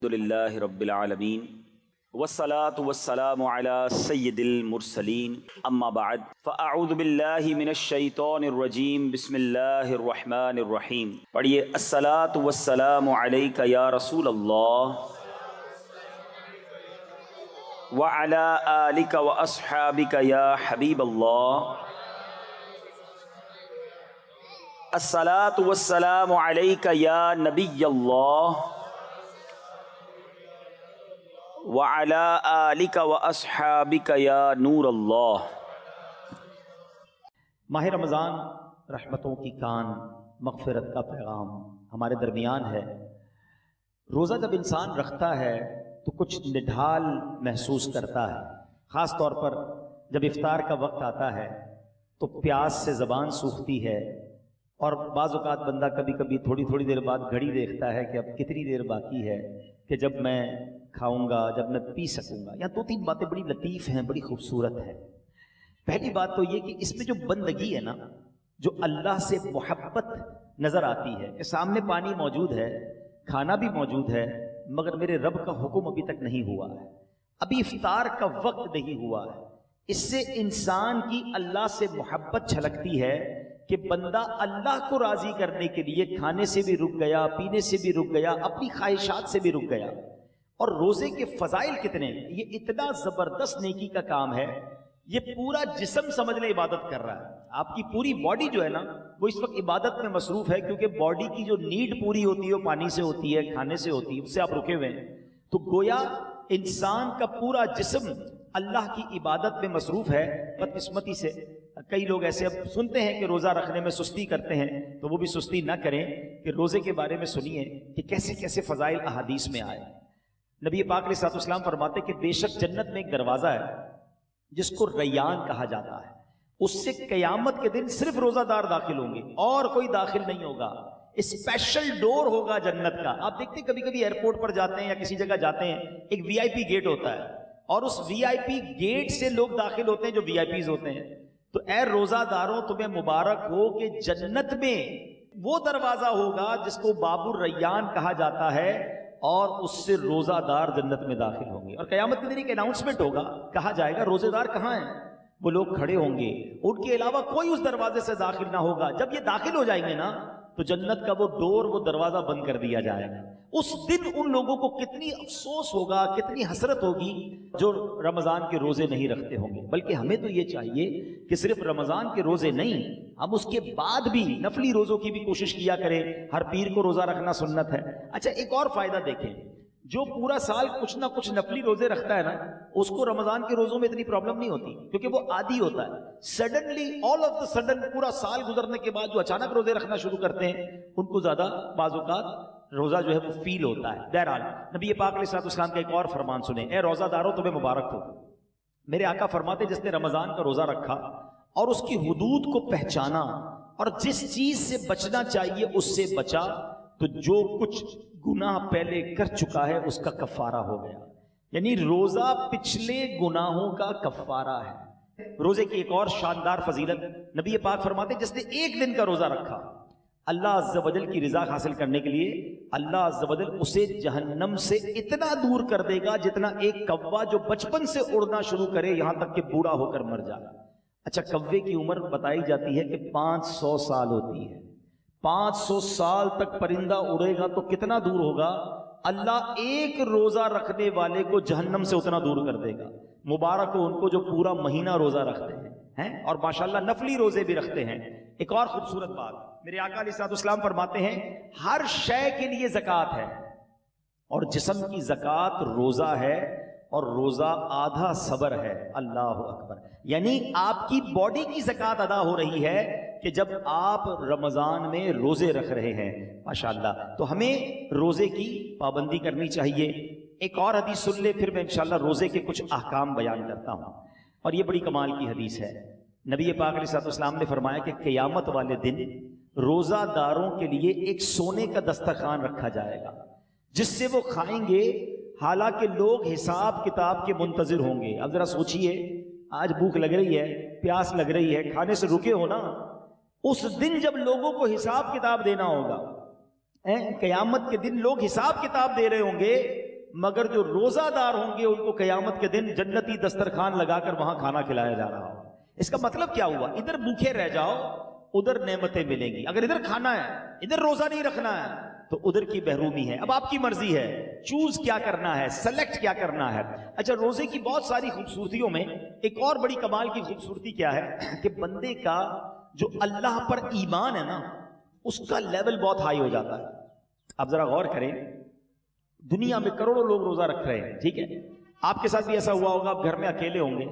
الحمدللہ رب العالمین والصلاة والسلام علی سید المرسلین اما بعد فاعوذ باللہ من الشیطان الرجیم بسم اللہ الرحمن الرحیم. پڑھیے الصلاة والسلام علیک یا رسول اللہ وعلی آلک واصحابک یا حبیب اللہ. الصلاة والسلام علیک یا نبی اللہ وعلی آلک واصحابک یا نور اللہ. ماہ رمضان رحمتوں کی کان، مغفرت کا پیغام ہمارے درمیان ہے. روزہ جب انسان رکھتا ہے تو کچھ نڈھال محسوس کرتا ہے، خاص طور پر جب افطار کا وقت آتا ہے تو پیاس سے زبان سوکھتی ہے، اور بعض اوقات بندہ کبھی کبھی تھوڑی تھوڑی دیر بعد گھڑی دیکھتا ہے کہ اب کتنی دیر باقی ہے کہ جب میں کھاؤں گا، جب میں پی سکوں گا. یہاں دو تین باتیں بڑی لطیف ہیں، بڑی خوبصورت ہیں. پہلی بات تو یہ کہ اس میں جو بندگی ہے نا، جو اللہ سے محبت نظر آتی ہے کہ سامنے پانی موجود ہے، کھانا بھی موجود ہے، مگر میرے رب کا حکم ابھی تک نہیں ہوا ہے، ابھی افطار کا وقت نہیں ہوا ہے. اس سے انسان کی اللہ سے محبت چھلکتی ہے کہ بندہ اللہ کو راضی کرنے کے لیے کھانے سے بھی رک گیا، پینے سے بھی رک گیا، اپنی خواہشات سے بھی رک گیا. اور روزے کے فضائل کتنے ہیں، یہ اتنا زبردست نیکی کا کام ہے. یہ پورا جسم سمجھ لیں عبادت کر رہا ہے. آپ کی پوری باڈی جو ہے نا وہ اس وقت عبادت میں مصروف ہے، کیونکہ باڈی کی جو نیڈ پوری ہوتی ہے وہ پانی سے ہوتی ہے، کھانے سے ہوتی ہے، اس سے آپ رکے ہوئے ہیں. تو گویا انسان کا پورا جسم اللہ کی عبادت میں مصروف ہے. بدقسمتی سے کئی لوگ ایسے اب سنتے ہیں کہ روزہ رکھنے میں سستی کرتے ہیں، تو وہ بھی سستی نہ کریں کہ روزے کے بارے میں سنیے کہ کیسے کیسے فضائل احادیث میں آئے. نبی پاک علیہ الصلوۃ والسلام فرماتے کہ بے شک جنت میں ایک دروازہ ہے جس کو ریان کہا جاتا ہے، اس سے قیامت کے دن صرف روزہ دار داخل ہوں گے اور کوئی داخل نہیں ہوگا. اسپیشل ڈور ہوگا جنت کا. آپ دیکھتے ہیں کبھی کبھی ایئرپورٹ پر جاتے ہیں یا کسی جگہ جاتے ہیں، ایک وی آئی پی گیٹ ہوتا ہے اور اس وی آئی پی گیٹ سے لوگ داخل ہوتے ہیں جو وی آئی پیز ہوتے ہیں. تو اے روزہ داروں تمہیں مبارک ہو کہ جنت میں وہ دروازہ ہوگا جس کو باب الریان کہا جاتا ہے، اور اس سے روزہ دار جنت میں داخل ہوں گے. اور قیامت کے دن ایک اناؤنسمنٹ ہوگا، کہا جائے گا روزے دار کہاں ہیں؟ وہ لوگ کھڑے ہوں گے، ان کے علاوہ کوئی اس دروازے سے داخل نہ ہوگا. جب یہ داخل ہو جائیں گے نا تو جنت کا وہ ڈور، وہ دروازہ بند کر دیا جائے گا. اس دن ان لوگوں کو کتنی افسوس ہوگا، کتنی حسرت ہوگی جو رمضان کے روزے نہیں رکھتے ہوں گے. بلکہ ہمیں تو یہ چاہیے کہ صرف رمضان کے روزے نہیں، ہم اس کے بعد بھی نفلی روزوں کی بھی کوشش کیا کریں. ہر پیر کو روزہ رکھنا سنت ہے. اچھا ایک اور فائدہ دیکھیں، جو پورا سال کچھ نہ کچھ نفلی روزے رکھتا ہے نا، اس کو رمضان کے روزوں میں اتنی پرابلم نہیں ہوتی، کیونکہ وہ عادی ہوتا ہے. Suddenly all of the sudden پورا سال گزرنے کے بعد جو اچانک روزے رکھنا شروع کرتے ہیں ان کو زیادہ بعض اوقات روزہ جو ہے وہ فیل ہوتا ہے. بہرحال نبی پاک علیہ الصلوۃ والسلام کا ایک اور فرمان سنیں، اے روزہ داروں تمہیں مبارک ہو. میرے آقا فرماتے جس نے رمضان کا روزہ رکھا اور اس کی حدود کو پہچانا اور جس چیز سے بچنا چاہیے اس سے بچا، تو جو کچھ گناہ پہلے کر چکا ہے اس کا کفارہ ہو گیا. یعنی روزہ پچھلے گناہوں کا کفارہ ہے. روزے کی ایک اور شاندار فضیلت، نبی پاک فرماتے جس نے ایک دن کا روزہ رکھا، اللہ عز و جل کی رضا حاصل کرنے کے لیے اللہ عز و جل اسے جہنم سے اتنا دور کر دے گا جتنا ایک کوا جو بچپن سے اڑنا شروع کرے یہاں تک کہ بوڑھا ہو کر مر جائے. اچھا کوے کی عمر بتائی جاتی ہے کہ 500 سال ہوتی ہے. 500 سال تک پرندہ اڑے گا تو کتنا دور ہوگا؟ اللہ ایک روزہ رکھنے والے کو جہنم سے اتنا دور کر دے گا. مبارک ہو ان کو جو پورا مہینہ روزہ رکھتے ہیں اور ماشاءاللہ نفلی روزے بھی رکھتے ہیں. ایک اور خوبصورت بات، میرے آقا علیہ الصلوۃ والسلام فرماتے ہیں ہر شے کے لیے زکوٰۃ ہے، اور جسم کی زکوٰۃ روزہ ہے، اور روزہ آدھا صبر ہے. اللہ اکبر. یعنی آپ کی باڈی کی زکوٰۃ ادا ہو رہی ہے کہ جب آپ رمضان میں روزے رکھ رہے ہیں. ماشاءاللہ تو ہمیں روزے کی پابندی کرنی چاہیے. ایک اور حدیث سن لے، پھر میں انشاءاللہ روزے کے کچھ احکام بیان کرتا ہوں، اور یہ بڑی کمال کی حدیث ہے. نبی پاک علیہ الصلوۃ والسلام نے فرمایا کہ قیامت والے دن روزہ داروں کے لیے ایک سونے کا دسترخوان رکھا جائے گا جس سے وہ کھائیں گے، حالانکہ لوگ حساب کتاب کے منتظر ہوں گے. اب ذرا سوچئے، آج بھوک لگ رہی ہے، پیاس لگ رہی ہے، کھانے سے رکے ہو نا، اس دن جب لوگوں کو حساب کتاب دینا ہوگا، قیامت کے دن لوگ حساب کتاب دے رہے ہوں گے مگر جو روزہ دار ہوں گے ان کو قیامت کے دن جنتی دسترخوان لگا کر وہاں کھانا کھلایا جا رہا ہو. اس کا مطلب کیا ہوا؟ ادھر بھوکے رہ جاؤ ادھر نعمتیں ملیں گی. اگر ادھر کھانا ہے ادھر روزہ نہیں رکھنا ہے تو ادھر کی محرومی ہے. اب آپ کی مرضی ہے چوز کیا کرنا ہے, سلیکٹ کیا کرنا ہے. اچھا, روزے کی بہت ساری خوبصورتیوں میں ایک اور بڑی کمال کی خوبصورتی کیا ہے کہ بندے کا جو اللہ پر ایمان ہے نا اس کا لیول بہت ہائی ہو جاتا ہے. آپ ذرا غور کریں, دنیا میں کروڑوں لوگ روزہ رکھ رہے ہیں, ٹھیک ہے, آپ کے ساتھ بھی ایسا ہوا ہوگا, آپ گھر میں اکیلے ہوں گے,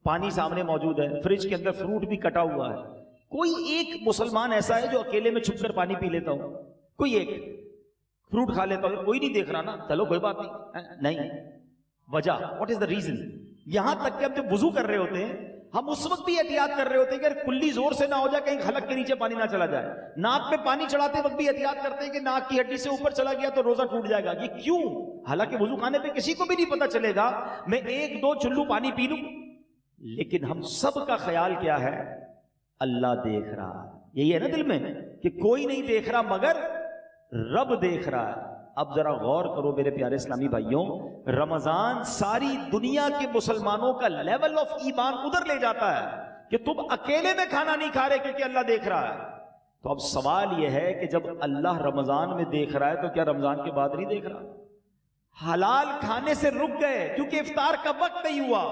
پانی سامنے موجود ہے, فریج کے اندر فروٹ بھی کٹا ہوا ہے, کوئی ایک مسلمان ایسا ہے جو اکیلے میں چھپ کر پانی پی لیتا ہو, کوئی ایک فروٹ کھا لیتا ہو, کوئی نہیں دیکھ رہا نا, چلو کوئی بات نہیں. وجہ واٹ از دا ریزن؟ یہاں تک کہ ہم جب وضو کر رہے ہوتے ہیں ہم اس وقت بھی احتیاط کر رہے ہوتے ہیں کہ کلی زور سے نہ ہو جائے, کہیں حلق کے نیچے پانی نہ چلا جائے. ناک میں پانی چڑھاتے وقت بھی احتیاط کرتے ہیں کہ ناک کی ہڈی سے اوپر چلا گیا تو روزہ ٹوٹ جائے گا. یہ کیوں؟ حالانکہ وضو خانے پہ کسی کو بھی نہیں پتا چلے گا, میں ایک دو چلو پانی پی لوں, لیکن ہم سب کا خیال کیا ہے؟ اللہ دیکھ رہا ہے. یہی ہے نا دل میں کہ کوئی نہیں دیکھ رہا مگر رب دیکھ رہا ہے. اب ذرا غور کرو میرے پیارے اسلامی بھائیوں, رمضان ساری دنیا کے مسلمانوں کا لیول آف ایمان ادھر لے جاتا ہے کہ تم اکیلے میں کھانا نہیں کھا رہے کیونکہ اللہ دیکھ رہا ہے. تو اب سوال یہ ہے کہ جب اللہ رمضان میں دیکھ رہا ہے تو کیا رمضان کے بعد نہیں دیکھ رہا؟ حلال کھانے سے رک گئے کیونکہ افطار کا وقت نہیں ہوا,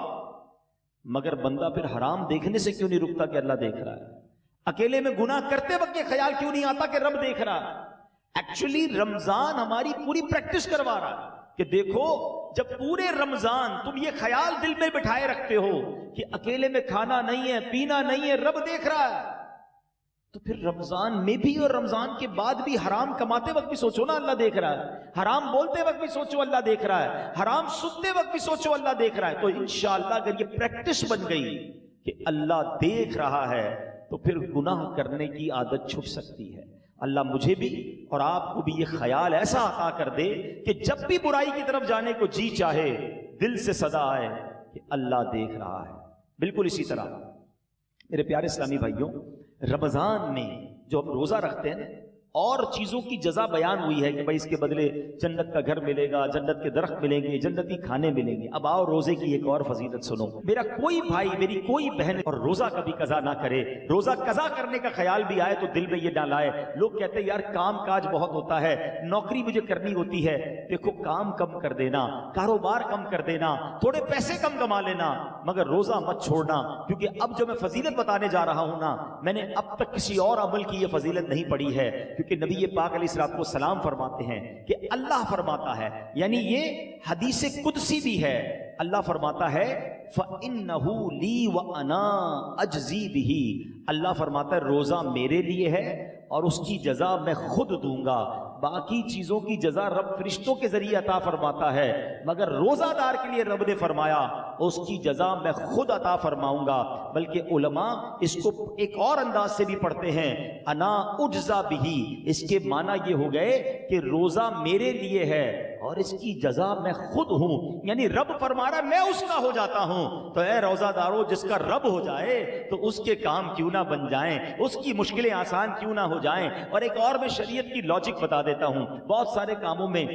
مگر بندہ پھر حرام دیکھنے سے کیوں نہیں رکتا کہ اللہ دیکھ رہا ہے؟ اکیلے میں گناہ کرتے وقت یہ خیال کیوں نہیں آتا کہ رب دیکھ رہا ہے؟ ایکچولی رمضان ہماری پوری پریکٹس کروا رہا ہے کہ دیکھو جب پورے رمضان تم یہ خیال دل میں بٹھائے رکھتے ہو کہ اکیلے میں کھانا نہیں ہے, پینا نہیں ہے, رب دیکھ رہا ہے, تو پھر رمضان میں بھی اور رمضان کے بعد بھی حرام کماتے وقت بھی سوچو نا اللہ دیکھ رہا ہے, حرام بولتے وقت بھی سوچو اللہ دیکھ رہا ہے, حرام سنتے وقت بھی سوچو اللہ دیکھ رہا ہے. تو انشاءاللہ اگر یہ پریکٹس بن گئی کہ اللہ دیکھ رہا ہے تو پھر گناہ کرنے کی عادت چھٹ سکتی ہے. اللہ مجھے بھی اور آپ کو بھی یہ خیال ایسا عطا کر دے کہ جب بھی برائی کی طرف جانے کو جی چاہے دل سے صدا آئے کہ اللہ دیکھ رہا ہے. بالکل اسی طرح میرے پیارے اسلامی بھائیوں, رمضان میں جو ہم روزہ رکھتے ہیں اور چیزوں کی جزا بیان ہوئی ہے کہ بھائی اس کے بدلے جنت کا گھر ملے گا, جنت کے درخت ملیں گے, جنتی کھانے ملیں گے. اب آؤ روزے کی ایک اور فضیلت سنو. میرا کوئی بھائی, میری کوئی بہن اور روزہ کبھی قضا نہ کرے, روزہ قضا کرنے کا خیال بھی آئے تو دل میں یہ نہ لائے. لوگ کہتے ہیں یار کام کاج بہت ہوتا ہے, نوکری مجھے کرنی ہوتی ہے. دیکھو کام کم کر دینا, کاروبار کم کر دینا, تھوڑے پیسے کم کما لینا, مگر روزہ مت چھوڑنا. کیونکہ اب جو میں فضیلت بتانے جا رہا ہوں نا, میں نے اب تک کسی اور عمل کی یہ فضیلت نہیں پڑھی ہے. کہ نبی پاک علیہ الصلوۃ والسلام فرماتے ہیں کہ اللہ فرماتا ہے, یعنی یہ حدیث قدسی بھی ہے, اللہ فرماتا ہے فَإِنَّهُ لِي وَأَنَا أَجْزِي بِهِ. اللہ فرماتا ہے روزہ میرے لیے ہے اور اس کی جزا میں خود دوں گا. باقی چیزوں کی جزا رب فرشتوں کے ذریعے عطا فرماتا ہے, مگر روزہ دار کے لیے رب نے فرمایا اس کی جزا میں خود عطا فرماؤں گا. بلکہ علماء اس کو ایک اور انداز سے بھی پڑھتے ہیں, انا اجزا بہی. اس کے معنی یہ ہو گئے کہ روزہ میرے لیے ہے اور اس کی جزا میں خود ہوں. یعنی رب فرما رہا میں اس کا ہو جاتا ہوں. تو اے روزہ دارو, جس کا رب ہو جائے تو اس کے کام کیوں نہ بن جائیں, اس کی مشکلیں آسان کیوں نہ ہو جائیں. اور ایک اور میں شریعت کی لاجک بتا دیتا ہوں. بہت سارے کاموں میں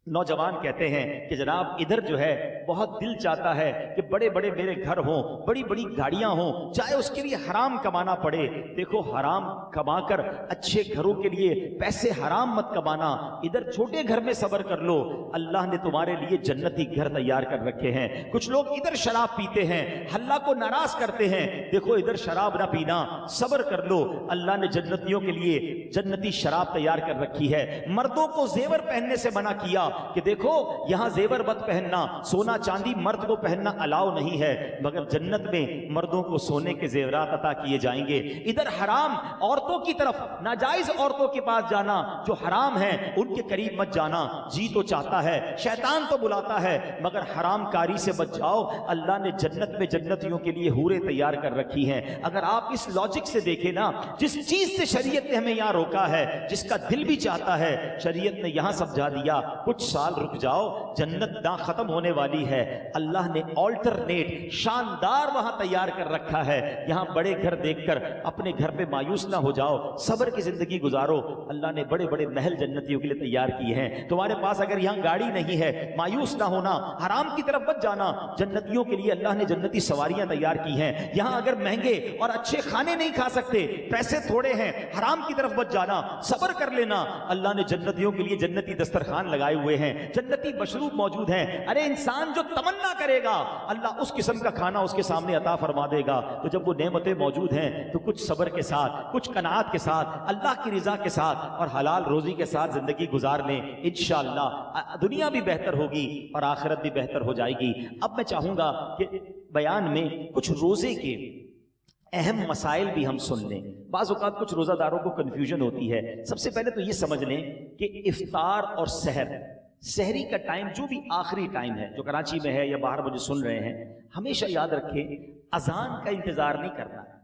نوجوان کہتے ہیں کہ جناب ادھر جو ہے بہت دل چاہتا ہے کہ بڑے بڑے میرے گھر ہوں, بڑی بڑی گاڑیاں ہوں, چاہے اس کے لیے حرام کمانا پڑے. دیکھو حرام کما کر اچھے گھروں کے لیے پیسے حرام مت کمانا, ادھر چھوٹے گھر میں صبر کر لو, اللہ نے تمہارے لیے جنتی گھر تیار کر رکھے ہیں. کچھ لوگ ادھر شراب پیتے ہیں, اللہ کو ناراض کرتے ہیں, دیکھو ادھر شراب نہ پینا, صبر کر لو, اللہ نے جنتیوں کے لیے جنتی شراب تیار کر رکھی ہے. مردوں کو زیور پہننے سے منع کیا کہ دیکھو یہاں زیور مت پہننا, سونا چاندی مرد کو پہننا الاؤ نہیں ہے, مگر جنت میں مردوں کو سونے کے زیورات عطا کیے جائیں گے. ادھر حرام عورتوں کی طرف, ناجائز عورتوں کے پاس جانا جو حرام ہیں ان کے قریب مت جانا. جی تو چاہتا ہے, شیطان تو بلاتا ہے, مگر حرام کاری سے بچ جاؤ. اللہ نے جنت میں جنتیوں کے لیے حوریں تیار کر رکھی ہیں. اگر آپ اس لاجک سے دیکھیں نا, جس چیز سے شریعت نے ہمیں یہاں روکا ہے, جس کا دل بھی چاہتا ہے, شریعت نے یہاں سمجھا دیا. کچھ کچھ سال رک جاؤ، جنت نہ ختم ہونے والی ہے، اللہ نے آلٹرنیٹ شاندار وہاں تیار کر رکھا ہے، یہاں بڑے گھر دیکھ کر اپنے گھر پہ مایوس نہ ہو جاؤ، صبر کی زندگی گزارو، اللہ نے بڑے بڑے محل جنتیوں کے لیے تیار کیے ہیں، تمہارے پاس اگر یہاں گاڑی نہیں ہے مایوس نہ ہونا، حرام کی طرف مت جانا، جنتیوں کے لیے اللہ نے جنتی سواریاں تیار کی ہیں، یہاں اگر مہنگے اور اچھے کھانے نہیں کھا سکتے، پیسے تھوڑے ہیں، حرام کی طرف مت جانا، صبر کر لینا، اللہ نے جنتیوں کے لیے جنتی دسترخوان لگائے ہوئے ہیں، جنتی مشروب موجود ہیں، ارے انسان جو تمنا کرے گا اللہ اس قسم کا کھانا اس کے سامنے عطا فرما دے گا، تو جب وہ نعمتیں موجود ہیں تو کچھ صبر کے ساتھ، کچھ قناعت کے ساتھ، اللہ کی رضا کے ساتھ اور حلال روزی کے ساتھ زندگی گزار لیں، انشاءاللہ دنیا بھی بہتر ہوگی اور آخرت بھی بہتر ہو جائے گی۔ اب میں چاہوں گا کہ بیان میں کچھ روزے کے اہم مسائل بھی ہم سن لیں، بعض اوقات کچھ روزہ داروں کو کنفیوژن ہوتی ہے۔ سب سے پہلے تو یہ سمجھ لیں کہ افطار اور سحری کا ٹائم جو بھی آخری ٹائم ہے، جو کراچی میں ہے یا باہر مجھے سن رہے ہیں، ہمیشہ یاد رکھیں اذان کا انتظار نہیں کرنا ہے،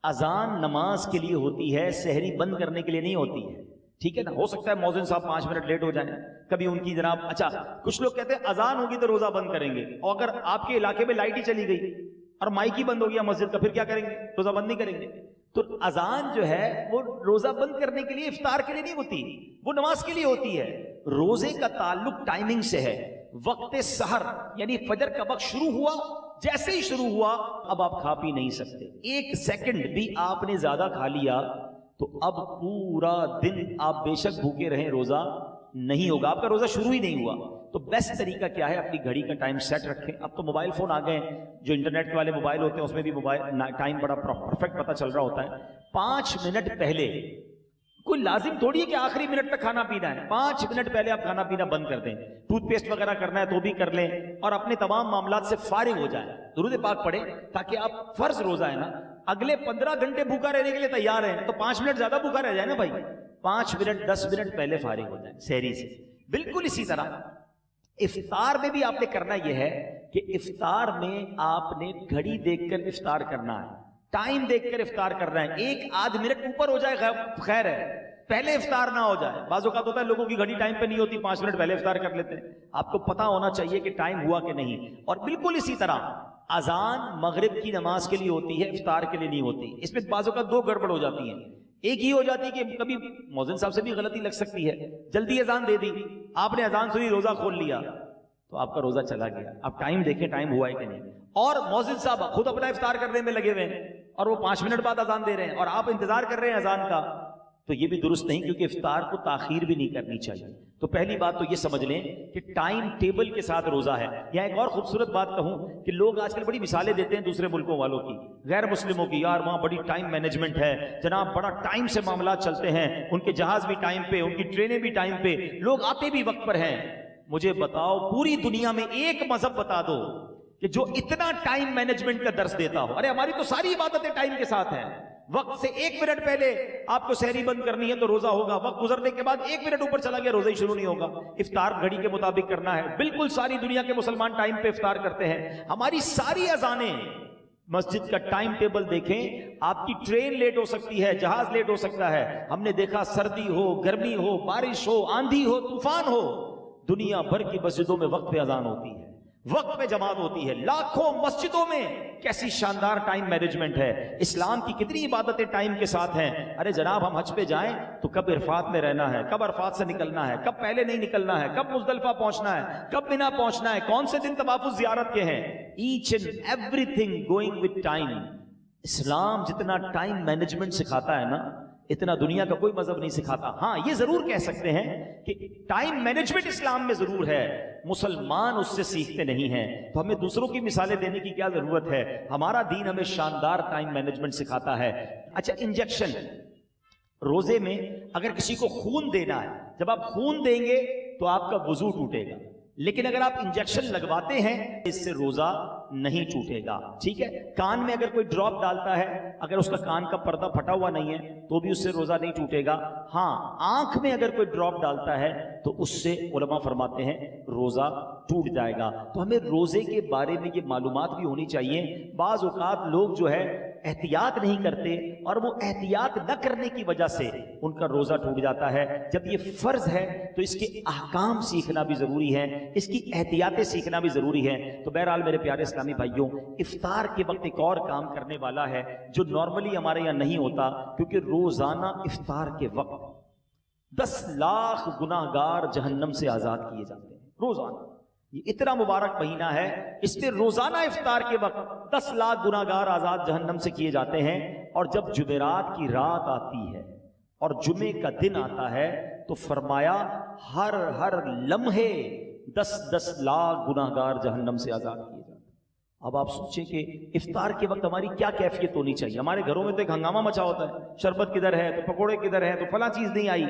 اذان نماز کے لیے ہوتی ہے، سحری بند کرنے کے لیے نہیں ہوتی ہے، ٹھیک ہے نا؟ ہو سکتا ہے مؤذن صاحب 5 منٹ لیٹ ہو جائیں، کبھی ان کی جناب اچھا کچھ لوگ کہتے ہیں اذان ہوگی تو روزہ بند کریں گے، اور اگر آپ کے علاقے میں لائٹ ہی چلی گئی اور مائک ہی بند ہو گیا مسجد کا، پھر کیا کریں گے؟ روزہ بند نہیں کریں گے۔ تو اذان جو ہے وہ روزہ بند کرنے کے لیے، افطار کے لیے نہیں ہوتی، وہ نماز کے لیے ہوتی ہے۔ روزے کا تعلق ٹائمنگ سے ہے، وقت سحر یعنی فجر کا وقت شروع ہوا، جیسے ہی شروع ہوا اب آپ کھا پی نہیں سکتے، 1 سیکنڈ بھی آپ نے زیادہ کھا لیا تو اب پورا دن آپ بے شک بھوکے رہیں، روزہ نہیں ہوگا، آپ کا روزہ شروع ہی نہیں ہوا۔ تو بیسٹ طریقہ کیا ہے؟ اپنی گھڑی کا ٹائم سیٹ رکھیں۔ اب تو موبائل فون آ گئے ہیں، جو انٹرنیٹ والے موبائل ہوتے ہیں اس میں بھی موبائل ٹائم بڑا پرفیکٹ پتہ چل رہا ہوتا ہے۔ 5 منٹ پہلے، کوئی لازم تھوڑی ہے کہ آخری منٹ تک کھانا پینا ہے، 5 منٹ پہلے آپ کھانا پینا بند کر دیں، ٹوتھ پیسٹ وغیرہ کرنا ہے تو بھی کر لیں، اور اپنے تمام معاملات سے فارغ ہو جائیں، درود پاک پڑھیں، تاکہ آپ فرض روزہ ہے نا، اگلے 15 گھنٹے بھوکا رہنے کے لیے تیار ہیں تو 5 منٹ زیادہ بھوکا رہ جائے نا بھائی، 5 منٹ 10 منٹ پہلے فارغ ہو جائیں سحری سے۔ بالکل اسی طرح افطار میں بھی آپ نے کرنا یہ ہے کہ افطار میں آپ نے گھڑی دیکھ کر افطار کرنا ہے، ٹائم دیکھ کر افطار کرنا ہے، 1 آدھ منٹ اوپر ہو جائے خیر ہے، پہلے افطار نہ ہو جائے۔ بعض اوقات ہوتا ہے لوگوں کی گھڑی ٹائم پہ نہیں ہوتی، 5 منٹ پہلے افطار کر لیتے ہیں، آپ کو پتا ہونا چاہیے کہ ٹائم ہوا کہ نہیں۔ اور بالکل اسی طرح اذان مغرب کی نماز کے لیے ہوتی ہے، افطار کے لیے نہیں ہوتی۔ اس میں بعض اوقات 2 گڑبڑ ہو جاتی ہیں، ایک ہی ہو جاتی ہے کہ کبھی مؤذن صاحب سے بھی غلطی لگ سکتی ہے، جلدی اذان دے دی، آپ نے اذان سنی روزہ کھول لیا تو آپ کا روزہ چلا گیا۔ آپ ٹائم دیکھیں ٹائم ہوا ہے کہ نہیں، اور مؤذن صاحب خود اپنا افطار کرنے میں لگے ہوئے ہیں اور وہ 5 منٹ بعد اذان دے رہے ہیں اور آپ انتظار کر رہے ہیں اذان کا، تو یہ بھی درست نہیں، کیونکہ افطار کو تاخیر بھی نہیں کرنی چاہیے۔ تو پہلی بات تو یہ سمجھ لیں کہ ٹائم ٹیبل کے ساتھ روزہ ہے۔ یہاں ایک اور خوبصورت بات کہوں کہ لوگ آج کل بڑی مثالیں دیتے ہیں دوسرے ملکوں والوں کی، غیر مسلموں کی، یار وہاں بڑی ٹائم مینجمنٹ ہے جناب، بڑا ٹائم سے معاملات چلتے ہیں، ان کے جہاز بھی ٹائم پہ، ان کی ٹرینیں بھی ٹائم پہ، لوگ آتے بھی وقت پر ہیں۔ مجھے بتاؤ پوری دنیا میں ایک مذہب بتا دو کہ جو اتنا ٹائم مینجمنٹ کا درس دیتا ہو۔ ارے ہماری تو ساری عبادتیں ٹائم کے ساتھ ہیں، وقت سے 1 منٹ پہلے آپ کو سحری بند کرنی ہے تو روزہ ہوگا، وقت گزرنے کے بعد 1 منٹ اوپر چلا گیا روزہ ہی شروع نہیں ہوگا، افطار گھڑی کے مطابق کرنا ہے۔ بالکل ساری دنیا کے مسلمان ٹائم پہ افطار کرتے ہیں۔ ہماری ساری اذانیں، مسجد کا ٹائم ٹیبل دیکھیں، آپ کی ٹرین لیٹ ہو سکتی ہے، جہاز لیٹ ہو سکتا ہے، ہم نے دیکھا سردی ہو، گرمی ہو، بارش ہو، آندھی ہو، طوفان ہو، دنیا بھر کی مسجدوں میں وقت پہ اذان ہوتی ہے، وقت پہ جماعت ہوتی ہے، لاکھوں مسجدوں میں کیسی شاندار ٹائم مینجمنٹ ہے۔ اسلام کی کتنی عبادتیں ٹائم کے ساتھ ہیں۔ ارے جناب ہم حج پہ جائیں تو کب عرفات میں رہنا ہے، کب عرفات سے نکلنا ہے، کب پہلے نہیں نکلنا ہے، کب مزدلفہ پہنچنا ہے، کب مینا پہنچنا ہے، کون سے دن طواف زیارت کے ہیں، each and everything going with time. اسلام جتنا ٹائم مینجمنٹ سکھاتا ہے نا، اتنا دنیا کا کوئی مذہب نہیں سکھاتا۔ ہاں یہ ضرور کہہ سکتے ہیں کہ ٹائم مینجمنٹ اسلام میں ضرور ہے، مسلمان اس سے سیکھتے نہیں ہیں، تو ہمیں دوسروں کی مثالیں دینے کی کیا ضرورت ہے؟ ہمارا دین ہمیں شاندار ٹائم مینجمنٹ سکھاتا ہے۔ اچھا انجیکشن، روزے میں اگر کسی کو خون دینا ہے، جب آپ خون دیں گے تو آپ کا وضو ٹوٹے گا، لیکن اگر آپ انجیکشن لگواتے ہیں اس سے روزہ نہیں ٹوٹے گا، ٹھیک ہے۔ کان میں اگر کوئی ڈراپ ڈالتا ہے، اگر اس کا کان کا پردہ پھٹا ہوا نہیں ہے تو بھی اس سے روزہ نہیں ٹوٹے گا۔ ہاں آنکھ میں اگر کوئی ڈراپ ڈالتا ہے تو اس سے علماء فرماتے ہیں روزہ ٹوٹ جائے گا۔ تو ہمیں روزے کے بارے میں یہ معلومات بھی ہونی چاہیے۔ بعض اوقات لوگ جو ہے احتیاط نہیں کرتے اور وہ احتیاط نہ کرنے کی وجہ سے ان کا روزہ ٹوٹ جاتا ہے. جب یہ فرض ہے تو اس کے احکام سیکھنا بھی ضروری ہے, اس کی احتیاطیں سیکھنا بھی ضروری ہے. تو بہرحال میرے پیارے اسلامی بھائیوں, افطار کے وقت ایک اور کام کرنے والا ہے جو نارملی ہمارے یہاں نہیں ہوتا, کیونکہ روزانہ افطار کے وقت 10 لاکھ گناہ گار جہنم سے آزاد کیے جاتے ہیں روزانہ. یہ اتنا مبارک مہینہ ہے, اس میں روزانہ افطار کے وقت 10 لاکھ گناہ گار آزاد جہنم سے کیے جاتے ہیں. اور جب جمعرات کی رات آتی ہے اور جمعے کا دن آتا ہے تو فرمایا ہر لمحے 10 لاکھ گناہ گار جہنم سے آزاد کیے جاتے ہیں. اب آپ سوچیں کہ افطار کے وقت ہماری کیا کیفیت ہونی چاہیے. ہمارے گھروں میں تو ایک ہنگامہ مچا ہوتا ہے, شربت کدھر ہے تو پکوڑے کدھر ہے تو فلاں چیز نہیں آئی.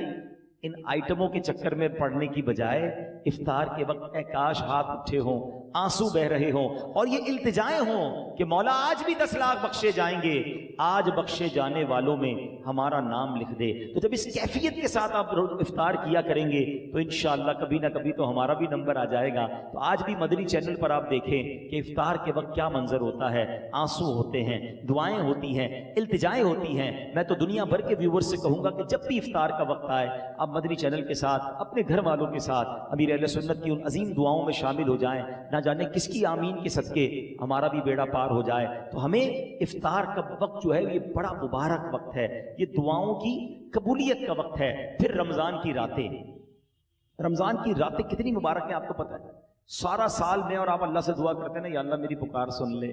ان آئٹموں کے چکر میں پڑنے کی بجائے افطار کے وقت اے کاش ہاتھ اٹھے ہوں, آنسو بہ رہے ہوں اور یہ التجائیں ہوں کہ مولا آج بھی 10 لاکھ بخشے جائیں گے, آج بخشے جانے والوں میں ہمارا نام لکھ دے. تو جب اس کیفیت کے ساتھ آپ افطار کیا کریں گے تو انشاءاللہ کبھی نہ کبھی تو ہمارا بھی نمبر آ جائے گا. تو آج بھی مدنی چینل پر آپ دیکھیں کہ افطار کے وقت کیا منظر ہوتا ہے. آنسو ہوتے ہیں, دعائیں ہوتی ہیں, التجائیں ہوتی ہیں. میں تو دنیا بھر کے ویور سے کہوں گا کہ جب بھی افطار کا وقت آئے آپ مدنی چینل کے ساتھ اپنے گھر والوں کے ساتھ امیر اہل سنت کی ان عظیم دعاؤں میں شامل ہو جائیں. نہ جانے کس کی آمین کے صدقے ہمارا بھی بیڑا پار ہو جائے. تو ہمیں افطار کا وقت جو ہے یہ بڑا مبارک وقت ہے, یہ دعاؤں کی قبولیت کا وقت ہے. پھر رمضان کی راتیں, رمضان کی راتیں کتنی مبارک ہیں آپ کو پتہ ہے. سارا سال میں اور آپ اللہ سے دعا کرتے ہیں نا, یا اللہ میری پکار سن لے,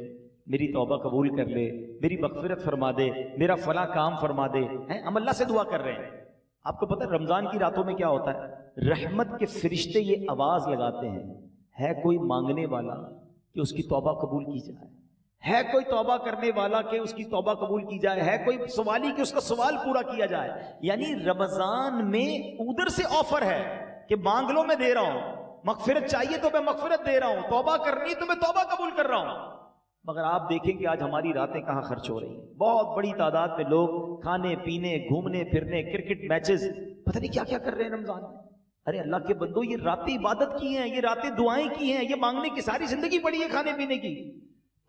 میری توبہ قبول کر لے, میری مغفرت فرما دے, میرا فلاں کام فرما دے. ہم اللہ سے دعا کر رہے ہیں. آپ کو پتہ ہے رمضان کی راتوں میں کیا ہوتا ہے, رحمت کے فرشتے یہ آواز لگاتے ہیں, ہے کوئی مانگنے والا کہ اس کی توبہ قبول کی جائے, ہے کوئی توبہ کرنے والا کہ اس کی توبہ قبول کی جائے, ہے کوئی سوالی کہ اس کا سوال پورا کیا جائے. یعنی رمضان میں ادھر سے آفر ہے کہ مانگ لو میں دے رہا ہوں, مغفرت چاہیے تو میں مغفرت دے رہا ہوں, توبہ کرنی تو میں توبہ قبول کر رہا ہوں. مگر آپ دیکھیں کہ آج ہماری راتیں کہاں خرچ ہو رہی ہیں. بہت بڑی تعداد میں لوگ کھانے پینے, گھومنے پھرنے, کرکٹ میچز, پتہ نہیں کیا کیا کر رہے ہیں رمضان میں. ارے اللہ کے بندو, یہ راتیں عبادت کی ہیں, یہ راتیں دعائیں کی ہیں, یہ مانگنے کی ساری زندگی پڑی ہے کھانے پینے کی.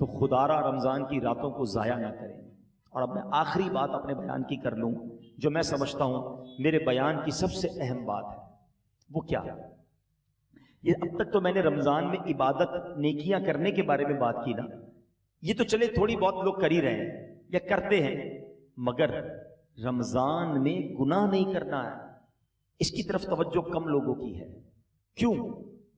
تو خدارا رمضان کی راتوں کو ضائع نہ کریں. اور اب میں آخری بات اپنے بیان کی کر لوں جو میں سمجھتا ہوں میرے بیان کی سب سے اہم بات ہے. وہ کیا ہے, یہ اب تک تو میں نے رمضان میں عبادت نیکیاں کرنے کے بارے میں بات کی نا, یہ تو چلے تھوڑی بہت لوگ کر ہی رہے ہیں یا کرتے ہیں, مگر رمضان میں گناہ نہیں کرنا ہے, اس کی طرف توجہ کم لوگوں کی ہے. کیوں؟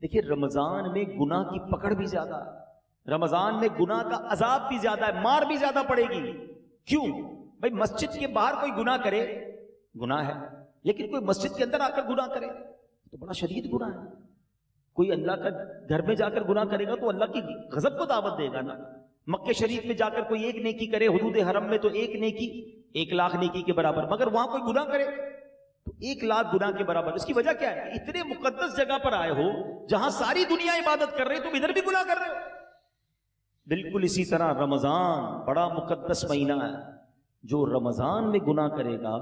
دیکھیں رمضان میں گناہ کی پکڑ بھی زیادہ ہے, رمضان میں گناہ کا عذاب بھی زیادہ ہے, مار بھی زیادہ پڑے گی. کیوں بھائی, مسجد کے باہر کوئی گناہ کرے گناہ ہے, لیکن کوئی مسجد کے اندر آ کر گناہ کرے تو بڑا شدید گناہ ہے. کوئی اللہ کا گھر میں جا کر گناہ کرے گا تو اللہ کی غضب کو دعوت دے گا نا. مکہ شریف میں جا کر کوئی ایک نیکی کرے, حدود حرم میں تو ایک نیکی 1 لاکھ نیکی کے برابر, مگر وہاں کوئی گناہ کرے تو 1 لاکھ گناہ کے برابر. اس کی وجہ کیا ہے؟ اتنے مقدس جگہ پر آئے ہو جہاں ساری دنیا عبادت کر رہے ہو, تم ادھر بھی گناہ کر رہے ہو. بالکل اسی طرح رمضان بڑا مقدس مہینہ ہے, جو رمضان میں گناہ کرے گا,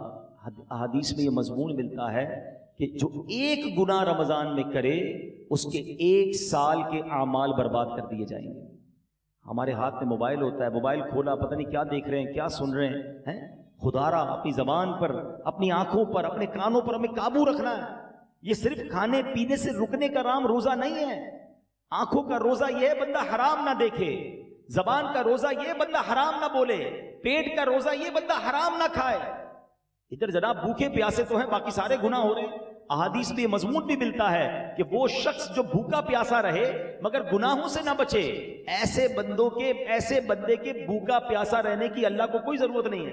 احادیث میں یہ مضمون ملتا ہے کہ جو ایک گناہ رمضان میں کرے اس کے 1 سال کے اعمال برباد کر دیے جائیں گے. ہمارے ہاتھ میں موبائل ہوتا ہے, موبائل کھولا, پتہ نہیں کیا دیکھ رہے ہیں, کیا سن رہے ہیں. خدارا اپنی زبان پر, اپنی آنکھوں پر, اپنے کانوں پر ہمیں قابو رکھنا ہے. یہ صرف کھانے پینے سے رکنے کا نام روزہ نہیں ہے. آنکھوں کا روزہ یہ بندہ حرام نہ دیکھے, زبان کا روزہ یہ بندہ حرام نہ بولے, پیٹ کا روزہ یہ بندہ حرام نہ کھائے. ادھر جناب بھوکے پیاسے تو ہیں, باقی سارے گناہ ہو رہے ہیں. احادیث میں یہ مضمون بھی ملتا ہے کہ وہ شخص جو بھوکا پیاسا رہے مگر گناہوں سے نہ بچے, ایسے بندے کے بھوکا پیاسا رہنے کی اللہ کو کوئی ضرورت نہیں ہے.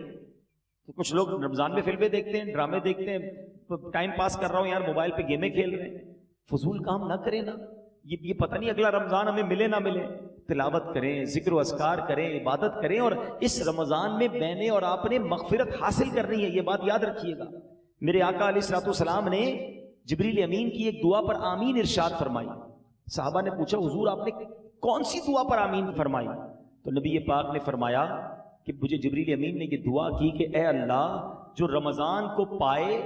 تو کچھ لوگ رمضان میں فلمیں دیکھتے ہیں, ڈرامے دیکھتے ہیں, ٹائم پاس کر رہا ہوں یار, موبائل پہ گیمیں کھیل رہے ہیں. فضول کام نہ کریں نا, یہ پتہ نہیں اگلا رمضان ہمیں ملے نہ ملے. تلاوت کریں, ذکر و اذکار کریں, عبادت کریں, اور اس رمضان میں میں نے اور آپ نے مغفرت حاصل کرنی ہے. یہ بات یاد رکھیے گا. میرے آقا علیہ الصلوۃ والسلام نے جبریل امین کی ایک دعا پر آمین ارشاد فرمائی. صحابہ نے پوچھا حضور آپ نے کون سی دعا پر آمین فرمائی؟ تو نبی پاک نے فرمایا کہ مجھے جبریل امین نے یہ دعا کی کہ اے اللہ, جو رمضان کو پائے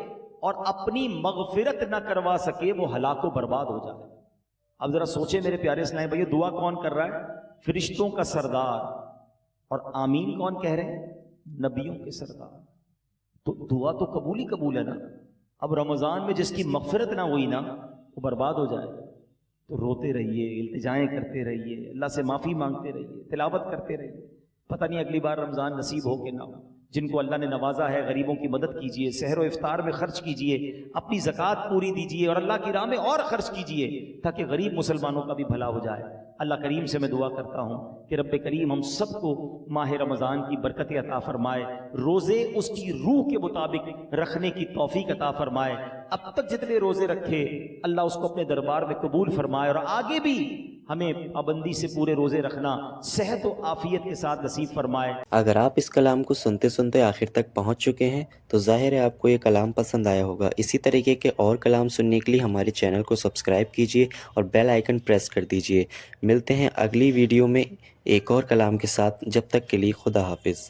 اور اپنی مغفرت نہ کروا سکے وہ ہلاک و برباد ہو جائے. اب ذرا سوچیں میرے پیارے اسلام بھائی, دعا کون کر رہا ہے؟ فرشتوں کا سردار. اور آمین کون کہہ رہے ہیں؟ نبیوں کے سردار، تو دعا تو قبول ہی قبول ہے نا. اب رمضان میں جس کی مغفرت نہ ہوئی نا وہ برباد ہو جائے. تو روتے رہیے، التجائیں کرتے رہیے، اللہ سے معافی مانگتے رہیے، تلاوت کرتے رہیے. پتہ نہیں اگلی بار رمضان نصیب ہو کہ نہ ہو. جن کو اللہ نے نوازا ہے غریبوں کی مدد کیجیے، سحر و افطار میں خرچ کیجیے، اپنی زکوٰۃ پوری دیجیے اور اللہ کی راہ میں اور خرچ کیجیے تاکہ غریب مسلمانوں کا بھی بھلا ہو جائے. اللہ کریم سے میں دعا کرتا ہوں کہ رب کریم ہم سب کو ماہ رمضان کی برکت عطا فرمائے، روزے اس کی روح کے مطابق رکھنے کی توفیق عطا فرمائے. اب تک جتنے روزے رکھے اللہ اس کو اپنے دربار میں قبول فرمائے، اور آگے بھی ہمیں پابندی سے پورے روزے رکھنا صحت و عافیت کے ساتھ نصیب فرمائے. اگر آپ اس کلام کو سنتے سنتے آخر تک پہنچ چکے ہیں تو ظاہر ہے آپ کو یہ کلام پسند آیا ہوگا. اسی طریقے کے اور کلام سننے کے لیے ہمارے چینل کو سبسکرائب کیجیے اور بیل آئیکن پریس کر دیجیے. ملتے ہیں اگلی ویڈیو میں ایک اور کلام کے ساتھ. جب تک کے لیے خدا حافظ.